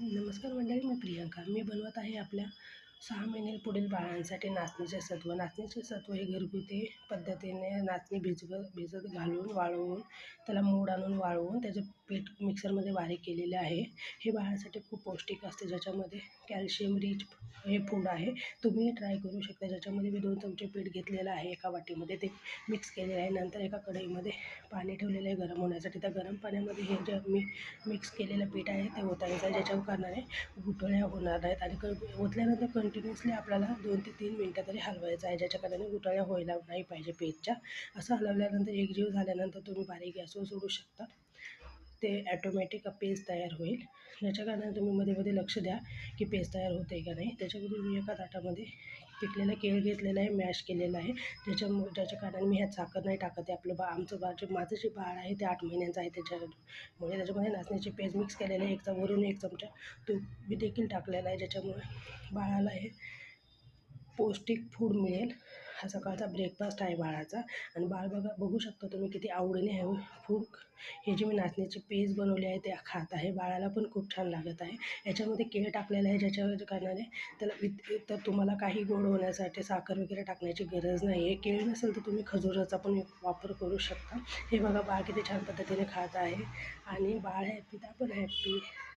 नमस्कार मंडळी, मी प्रियंका. मी बनवत आहे आपल्या 6 महिने पुढील बाळांसाठी नाचणीचे सत्व. नाचणीचे सत्व हे घरगुती पद्धतीने नाचणी भिजत घालून वाळवून त्याला मोड आणून वाळवून त्याचं पीठ मिक्सरमध्ये बारीक केलेले आहे. हे बाळासाठी खूप पौष्टिक असते, ज्याच्यामध्ये कॅल्शियम रिच हे फूड आहे. तुम्ही ट्राय करू शकता. ज्याच्यामध्ये मी 2 चमचे पीठ घेतलेलं आहे. एका वाटीमध्ये ते मिक्स केलेलं आहे. नंतर एका कढईमध्ये पाणी ठेवलेलं आहे गरम होण्यासाठी. त्या गरम पाण्यामध्ये हे जे मी मिक्स केलेलं पीठ आहे ते ओतायचं आहे, ज्याच्या कारणाने गुठळ्या होणार नाहीत. आणि ओतल्यानंतर कंटिन्युअसली आपल्याला 2 ते 3 मिनटं तरी हलवायचं आहे, ज्याच्या कारणाने गुठळ्या व्हायला नाही पाहिजे पेजच्या. असं हलवल्यानंतर एकजीव झाल्यानंतर तुम्ही बारीक गॅसवर सोडू शकता. ते ॲटोमॅटिक पेस्ट तयार होईल. ज्याच्या कारणाने तुम्ही मध्ये लक्ष द्या की पेस्ट तयार होते का नाही. त्याच्यामध्ये मी एका ताटामध्ये पिकलेलं केळ घेतलेलं आहे, मॅश केलेलं आहे. ज्याच्या कारणाने मी ह्यात साखर नाही टाकत आहे. माझं जे बाळ आहे ते 8 महिन्यांचं आहे, त्याच्यामुळे त्याच्यामध्ये नाचणीची पेस्ट मिक्स केलेलं आहे. वरून 1 चमचा तूप मी देखील टाकलेला आहे, ज्याच्यामुळे बाळाला हे पौष्टिक फूड मिळेल. हा सकाळचा ब्रेकफास्ट आहे बाळाचा. आणि बाळ बघू शकता तुम्ही किती आवडीने हे फूड, हे जी मी नाचणीची पेस्ट बनवली आहे ते खात आहे. बाळाला पण खूप छान लागत आहे. याच्यामध्ये केळ टाकलेलं आहे, ज्याच्या कारणाने त्याला तर तुम्हाला काही गोड होण्यासाठी साखर वगैरे टाकण्याची गरज नाही आहे. केळ नसेल तर तुम्ही खजुराचा पण वापर करू शकता. हे बघा, बाळ किती छान पद्धतीने खात आहे आणि बाळ हॅपी तर आपण हॅपी.